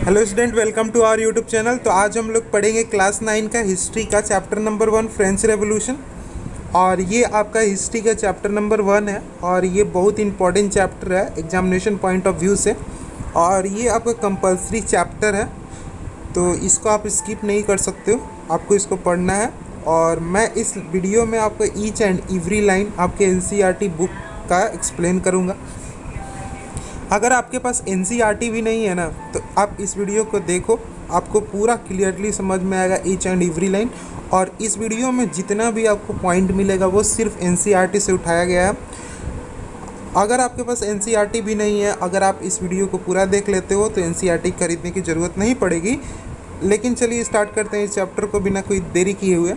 Hello student, welcome to our YouTube channel. तो आज हम लोग पढ़ेंगे क्लास 9 का हिस्ट्री का चैप्टर नंबर 1 फ्रेंच रेवोल्यूशन। और ये आपका हिस्ट्री का चैप्टर नंबर 1 है और ये बहुत इंपॉर्टेंट चैप्टर है एग्जामिनेशन पॉइंट ऑफ व्यू से। और ये आपका कंपलसरी चैप्टर है, तो इसको आप स्किप नहीं कर सकते हो, आपको इसको पढ़ना है। और मैं इस वीडियो में आपको ईच एंड एवरी लाइन आपके एनसीईआरटी बुक का एक्सप्लेन करूँगा। अगर आपके पास एनसीईआरटी भी नहीं है ना, तो आप इस वीडियो को देखो, आपको पूरा क्लियरली समझ में आएगा ईच एंड एवरी लाइन। और इस वीडियो में जितना भी आपको पॉइंट मिलेगा वो सिर्फ एनसीईआरटी से उठाया गया है। अगर आपके पास एनसीईआरटी भी नहीं है, अगर आप इस वीडियो को पूरा देख लेते हो तो एनसीईआरटी खरीदने की ज़रूरत नहीं पड़ेगी। लेकिन चलिए स्टार्ट करते हैं इस चैप्टर को बिना कोई देरी किए हुए।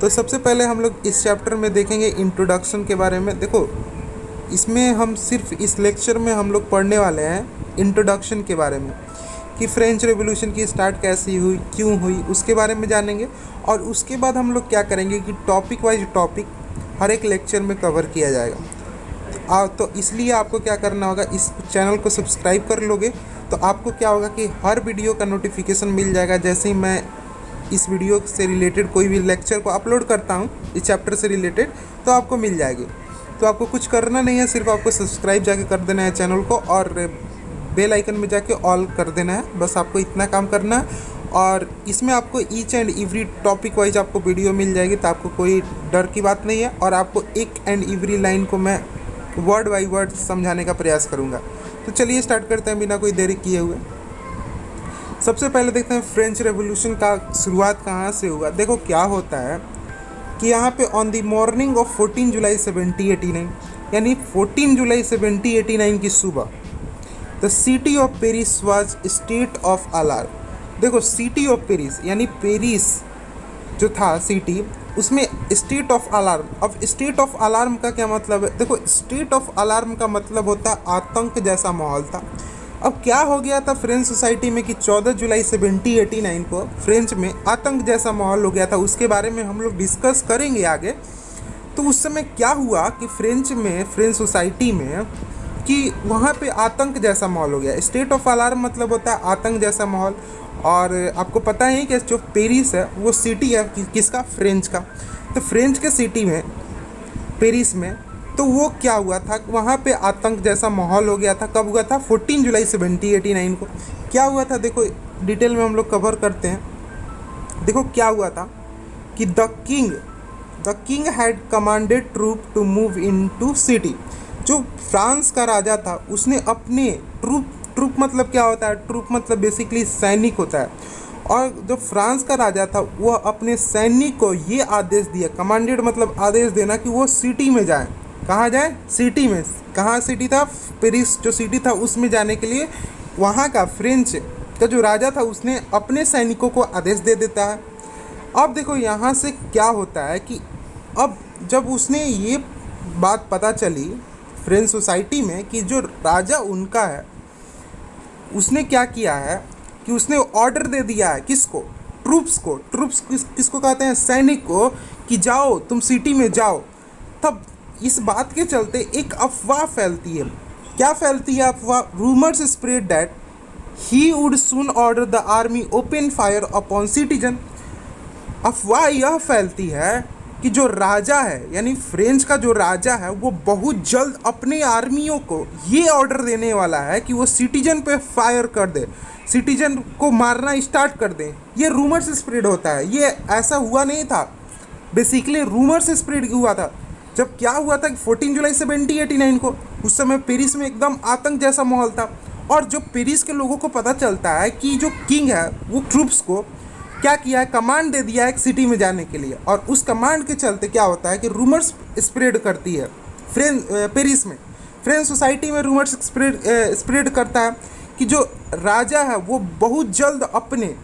तो सबसे पहले हम लोग इस चैप्टर में देखेंगे इंट्रोडक्शन के बारे में। देखो, इसमें हम सिर्फ इस लेक्चर में हम लोग पढ़ने वाले हैं इंट्रोडक्शन के बारे में, कि फ्रेंच रेवोल्यूशन की स्टार्ट कैसी हुई, क्यों हुई, उसके बारे में जानेंगे। और उसके बाद हम लोग क्या करेंगे कि टॉपिक वाइज टॉपिक हर एक लेक्चर में कवर किया जाएगा। तो इसलिए आपको क्या करना होगा, इस चैनल को सब्सक्राइब कर लोगे तो आपको क्या होगा कि हर वीडियो का नोटिफिकेशन मिल जाएगा। जैसे ही मैं इस वीडियो से रिलेटेड कोई भी लेक्चर को अपलोड करता हूँ इस चैप्टर से रिलेटेड, तो आपको मिल जाएगी। तो आपको कुछ करना नहीं है, सिर्फ आपको सब्सक्राइब जाके कर देना है चैनल को और बेल आइकन में जाके ऑल कर देना है। बस आपको इतना काम करना है। और इसमें आपको each and every topic wise आपको वीडियो मिल जाएगी, तो आपको कोई डर की बात नहीं है। और आपको एक एंड एवरी लाइन को मैं वर्ड बाई वर्ड समझाने का प्रयास करूँगा। तो चलिए स्टार्ट करते हैं बिना कोई देरी किए हुए। सबसे पहले देखते हैं फ्रेंच रेवोल्यूशन का शुरुआत कहाँ से हुआ। देखो क्या होता है कि यहाँ पे ऑन द मॉर्निंग ऑफ 14 जुलाई 1789, यानी 14 जुलाई 1789 की सुबह, the city of Paris was state of alarm. देखो, सिटी ऑफ पेरिस यानी पेरिस जो था सिटी, उसमें स्टेट ऑफ अलार्म। अब स्टेट ऑफ अलार्म का क्या मतलब है? देखो, स्टेट ऑफ अलार्म का मतलब होता है आतंक जैसा माहौल था। अब क्या हो गया था फ्रेंच सोसाइटी में कि 14 जुलाई 1789 को फ्रेंच में आतंक जैसा माहौल हो गया था। उसके बारे में हम लोग डिस्कस करेंगे आगे। तो उस समय क्या हुआ कि फ्रेंच सोसाइटी में कि वहाँ पे आतंक जैसा माहौल हो गया। स्टेट ऑफ अलार्म मतलब होता है आतंक जैसा माहौल। और आपको पता है कि जो पेरिस है वो सिटी है किसका? फ्रेंच का। तो फ्रेंच के सिटी में, पेरिस में, तो वो क्या हुआ था, वहाँ पे आतंक जैसा माहौल हो गया था। कब हुआ था? 14 जुलाई 1789 को। क्या हुआ था देखो, डिटेल में हम लोग कवर करते हैं। देखो क्या हुआ था कि the king had commanded troop to move in to city. जो फ्रांस का राजा था उसने अपने ट्रूप मतलब क्या होता है? ट्रूप मतलब बेसिकली सैनिक होता है। और जो फ्रांस का राजा था वह अपने सैनिक को ये आदेश दिया, कमांडेड मतलब आदेश देना, कि वो सिटी में जाए। कहाँ जाए? सिटी में। कहाँ सिटी था? पेरिस जो सिटी था उसमें जाने के लिए वहाँ का फ्रेंच का जो राजा था उसने अपने सैनिकों को आदेश दे देता है। अब देखो यहाँ से क्या होता है कि अब जब उसने ये बात पता चली फ्रेंच सोसाइटी में कि जो राजा उनका है, उसने क्या किया है कि उसने ऑर्डर दे दिया है किसको? ट्रूप्स किसको कहते हैं? सैनिक को, कि जाओ तुम सिटी में जाओ। तब इस बात के चलते एक अफवाह फैलती है। क्या फैलती है अफवाह? Rumours spread that he would soon order the army open fire upon citizen. अफवाह यह फैलती है कि जो राजा है, यानी फ्रेंच का जो राजा है, वो बहुत जल्द अपने आर्मियों को ये ऑर्डर देने वाला है कि वो सिटीजन पे फायर कर दे, सिटीजन को मारना स्टार्ट कर दे। ये रूमर से स्प्रेड होता है, ये ऐसा हुआ नहीं था, बेसिकली रूमर से स्प्रेड हुआ था। जब क्या हुआ था कि 14 जुलाई 1789 को, उस समय पेरिस में एकदम आतंक जैसा माहौल था। और जो पेरिस के लोगों को पता चलता है कि जो किंग है वो ट्रूप्स को क्या किया है, कमांड दे दिया है एक सिटी में जाने के लिए। और उस कमांड के चलते क्या होता है कि रूमर्स स्प्रेड करती है पेरिस में, फ्रेंच सोसाइटी में रूमर्स स्प्रेड करता है कि जो राजा है वो बहुत जल्द अपने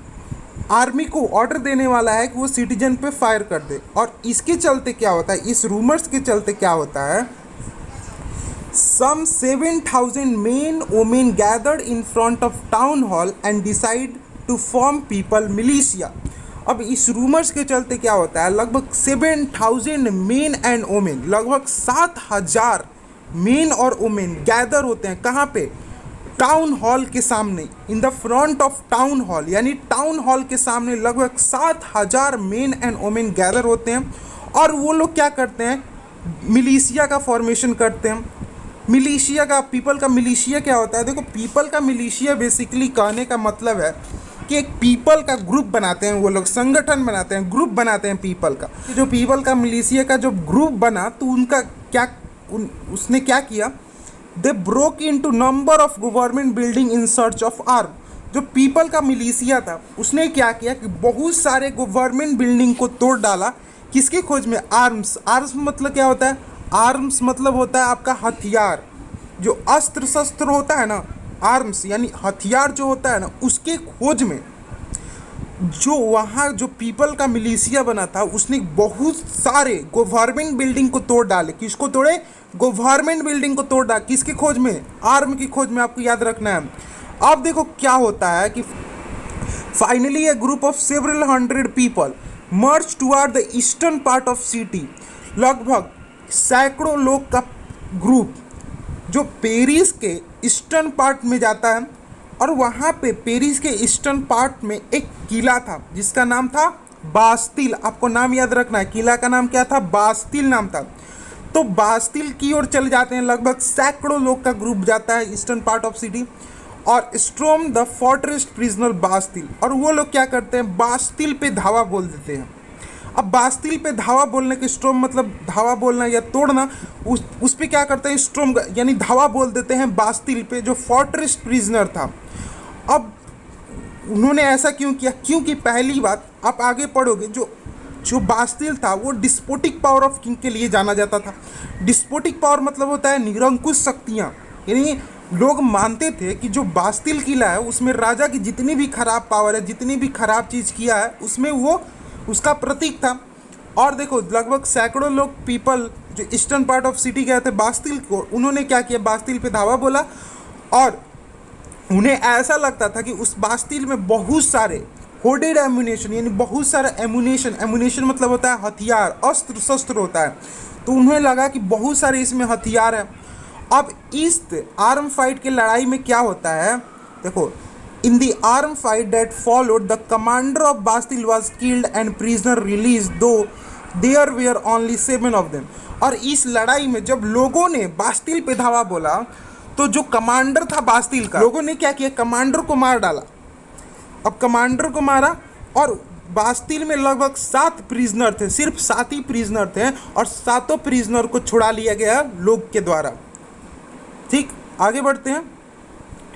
आर्मी को ऑर्डर देने वाला है कि वो सिटीजन पे फायर कर दे। और इसके चलते क्या होता है, इस रूमर्स के चलते क्या होता है, सम 7,000 men women gathered in front of town hall and decide to form people militia। अब इस रूमर्स के चलते क्या होता है, लगभग 7,000 मेन एंड वोमेन, लगभग 7,000 मेन और वोमेन गैदर होते हैं। कहाँ पे? टाउन हॉल के सामने, in the front of town hall, यानी टाउन हॉल के सामने लगभग 7,000 मेन एंड वोमेन गैदर होते हैं और वो लोग क्या करते हैं, मिलिशिया का फॉर्मेशन करते हैं। मिलिशिया का, पीपल का मिलिशिया क्या होता है? देखो, पीपल का मिलिशिया बेसिकली कहने का मतलब है कि एक पीपल का ग्रुप बनाते हैं, वो लोग संगठन बनाते हैं, ग्रुप बनाते हैं पीपल का। जो पीपल का मिलिशिया का जो ग्रुप बना तो उनका क्या, उसने क्या किया, they broke into number of government building in search of arm. जो पीपल का मिलिशिया था उसने क्या किया कि बहुत सारे गवर्नमेंट बिल्डिंग को तोड़ डाला, किसके खोज में? आर्म्स। आर्म्स मतलब क्या होता है? आर्म्स मतलब होता है आपका हथियार, जो अस्त्र शस्त्र होता है ना, आर्म्स यानी हथियार जो होता है ना, उसके खोज में। जो वहाँ जो पीपल का मिलिशिया बना था उसने बहुत सारे गवर्नमेंट बिल्डिंग को तोड़ डाले। किसको तोड़े? गवर्नमेंट बिल्डिंग को तोड़ डाले, किसके खोज में? आर्म की खोज में, आपको याद रखना है। अब देखो क्या होता है कि finally A group of several hundred people merge toward the eastern part of city. लगभग सैकड़ों लोग का ग्रुप जो पेरिस के ईस्टर्न पार्ट में जाता है और वहाँ पे पेरिस के ईस्टर्न पार्ट में एक किला था जिसका नाम था बास्तिल। आपको नाम याद रखना है, किला का नाम क्या था? बास्तिल नाम था। तो बास्तिल की ओर चले जाते हैं, लगभग सैकड़ों लोग का ग्रुप जाता है ईस्टर्न पार्ट ऑफ सिटी और storm the fortress prisoner Bastille. और वो लोग क्या करते हैं? बास्तिल पे धावा बोल देते हैं। अब बास्तिल पे धावा बोलने के, स्ट्रॉम मतलब धावा बोलना या तोड़ना, उस पे क्या करते हैं? स्ट्रॉम यानी धावा बोल देते हैं बास्तिल पे, जो फोर्ट्रेस प्रिजनर था। अब उन्होंने ऐसा क्यों किया? क्योंकि पहली बात, आप आगे पढ़ोगे, जो बास्तिल था वो डिस्पोटिक पावर ऑफ किंग के लिए जाना जाता था। डिस्पोटिक पावर मतलब होता है निरंकुश शक्तियाँ, यानी लोग मानते थे कि जो बास्तिल किला है उसमें राजा की जितनी भी खराब पावर है, जितनी भी खराब चीज़ किया है, उसमें वो उसका प्रतीक था। और देखो, लगभग सैकड़ों लोग पीपल जो ईस्टर्न पार्ट ऑफ सिटी गए थे बास्तिल को, उन्होंने क्या किया? बास्तिल पे धावा बोला और उन्हें ऐसा लगता था कि उस बास्तिल में बहुत सारे होडेड एम्यूनेशन, यानी बहुत सारा एम्यूनेशन मतलब होता है हथियार, अस्त्र शस्त्र होता है। तो उन्हें लगा कि बहुत सारे इसमें हथियार हैं। अब इस आर्म फाइट के लड़ाई में क्या होता है? देखो, in the arm fight that followed the commander of Bastille was killed and prisoner release, though there were only 7 of them. और इस लड़ाई में जब लोगों ने बास्तिल पे धावा बोला तो जो कमांडर था बास्तिल का, लोगों ने क्या किया? कमांडर को मार डाला। अब कमांडर को मारा और बास्तिल में लगभग 7 प्रिजनर थे, सिर्फ 7 ही प्रिजनर थे और 7 प्रिजनर को छुड़ा लिया गया लोग के द्वारा। ठीक, आगे बढ़ते हैं।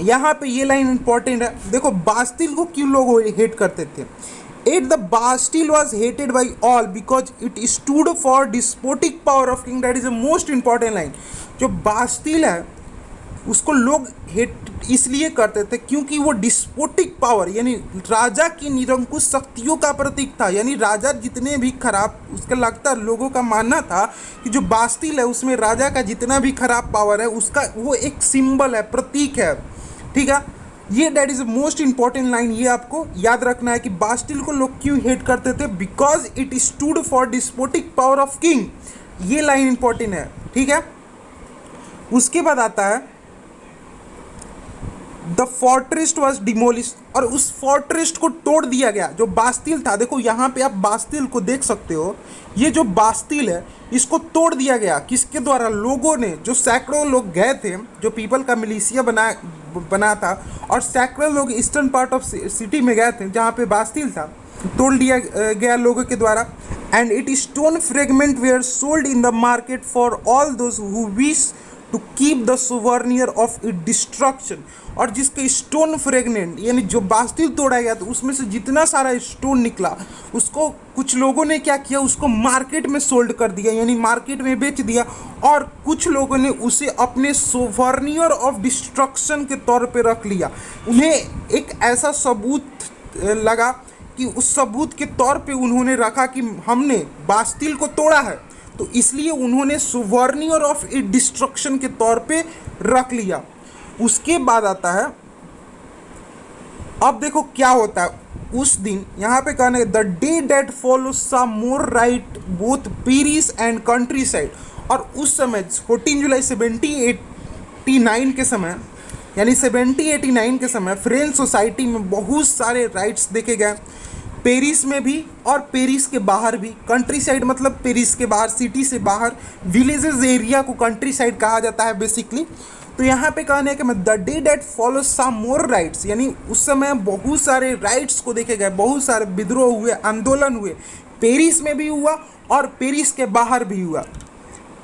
यहाँ पे ये लाइन इंपॉर्टेंट है। देखो, बास्तिल को क्यों लोग हेट करते थे? The Bastille was hated by all because it stood for despotic power of king. That is the most important line. जो बास्टिल है उसको लोग हेट इसलिए करते थे क्योंकि वो डिस्पोटिक पावर यानी राजा की निरंकुश शक्तियों का प्रतीक था। यानी राजा जितने भी खराब, उसका लगता, लोगों का मानना था कि जो बास्तिल है उसमें राजा का जितना भी खराब पावर है उसका वो एक सिंबल है, प्रतीक है। ठीक है, ये that is most important line, ये आपको याद रखना है कि बास्टिल को लोग क्यों हेट करते थे? Because it stood for despotic power of king. ये लाइन इंपॉर्टेंट है। ठीक है, उसके बाद आता है द फोर्ट्रेस वॉज डिमोलिश, और उस फोर्ट्रेस को तोड़ दिया गया जो बास्तिल था। देखो यहाँ पे आप बास्तिल को देख सकते हो, ये जो बास्तिल है इसको तोड़ दिया गया किसके द्वारा? लोगों ने, जो सैकड़ों लोग गए थे, जो पीपल का मिलिशिया बना था और सैकड़ों लोग ईस्टर्न पार्ट ऑफ सिटी में गए थे जहाँ पे बास्तिल था, तोड़ दिया गया लोगों के द्वारा। And it stone fragment were sold in the market for all those who wish to keep the souvenir of it destruction. और जिसके स्टोन फ्रेगमेंट यानी जो बास्तिल तोड़ा गया तो उसमें से जितना सारा स्टोन निकला उसको कुछ लोगों ने क्या किया? उसको मार्केट में सोल्ड कर दिया, यानी मार्केट में बेच दिया। और कुछ लोगों ने उसे अपने सुवर्नियर ऑफ डिस्ट्रक्शन के तौर पे रख लिया। उन्हें एक ऐसा सबूत लगा कि उस सबूत के तौर पे उन्होंने रखा कि हमने बास्तिल को तोड़ा है, तो इसलिए उन्होंने सुवर्नियर ऑफ इट डिस्ट्रक्शन के तौर पे रख लिया। उसके बाद आता है, अब देखो क्या होता है उस दिन। यहाँ पे कहना है the day date follow some more right both Paris and countryside. और उस समय 14 जुलाई 1789 के समय यानी 1789 के समय फ्रेंच सोसाइटी में बहुत सारे राइट्स देखे गए, पेरिस में भी और पेरिस के बाहर भी। कंट्री साइड मतलब पेरिस के बाहर, सिटी से बाहर, विलेजेस एरिया को कंट्री साइड कहा जाता है बेसिकली। तो यहाँ पे कहने के the day date follow some more rights, यानी उस समय बहुत सारे राइट्स को देखे गए, बहुत सारे विद्रोह हुए, आंदोलन हुए, पेरिस में भी हुआ और पेरिस के बाहर भी हुआ।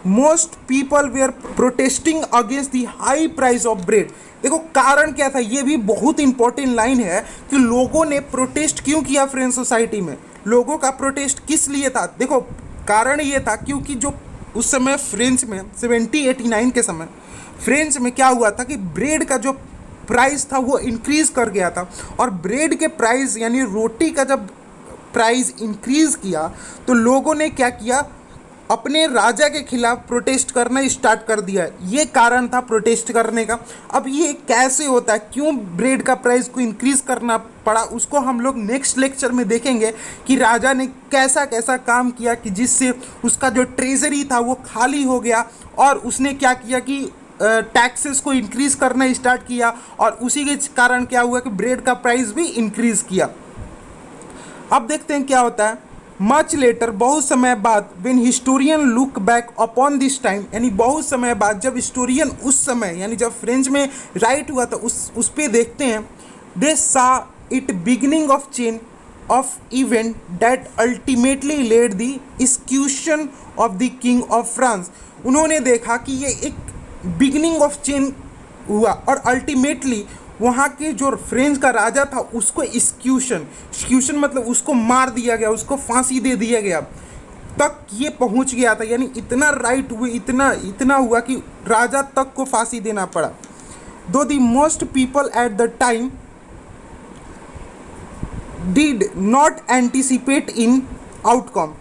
Most people were protesting against the high price of bread. देखो कारण क्या था, ये भी बहुत इंपॉर्टेंट लाइन है कि लोगों ने प्रोटेस्ट क्यों किया फ्रेंच सोसाइटी में, लोगों का प्रोटेस्ट किस लिए था। देखो कारण ये था क्योंकि जो उस समय फ्रेंच में 1789 के समय फ्रेंच में क्या हुआ था कि ब्रेड का जो प्राइस था वो इंक्रीज़ कर गया था, और ब्रेड के प्राइस यानी रोटी का जब प्राइस इंक्रीज़ किया तो लोगों ने क्या किया, अपने राजा के खिलाफ प्रोटेस्ट करना स्टार्ट कर दिया। ये कारण था प्रोटेस्ट करने का। अब ये कैसे होता है, क्यों ब्रेड का प्राइस को इंक्रीज़ करना पड़ा, उसको हम लोग नेक्स्ट लेक्चर में देखेंगे कि राजा ने कैसा कैसा काम किया कि जिससे उसका जो ट्रेजरी था वो खाली हो गया, और उसने क्या किया कि टैक्सेस को इंक्रीज़ करना स्टार्ट किया, और उसी के कारण क्या हुआ कि ब्रेड का प्राइस भी इंक्रीज़ किया। अब देखते हैं क्या होता है। मच लेटर, बहुत समय बाद, when historian look back upon this time, यानी बहुत समय बाद जब हिस्टोरियन उस समय यानी जब फ्रेंच में राइट हुआ था उस पे देखते हैं, दे सा it beginning of chain of event that ultimately lead the execution of the king of France. उन्होंने देखा कि ये एक बिगिनिंग ऑफ चेन हुआ और अल्टीमेटली वहाँ के जो फ्रेंच का राजा था उसको एक्सक्यूशन मतलब उसको मार दिया गया, उसको फांसी दे दिया गया, तक ये पहुँच गया था। यानी इतना राइट हुए, इतना हुआ कि राजा तक को फांसी देना पड़ा। दो the most people at the time did not anticipate in outcome,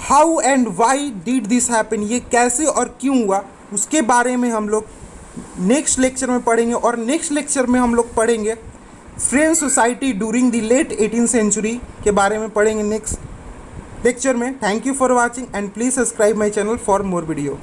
how and why did this happen, ये कैसे और क्यों हुआ उसके बारे में हम लोग नेक्स्ट लेक्चर में पढ़ेंगे। और नेक्स्ट लेक्चर में हम लोग पढ़ेंगे French society during the late 18th century के बारे में पढ़ेंगे नेक्स्ट लेक्चर में। Thank you for watching and please subscribe my channel for more video.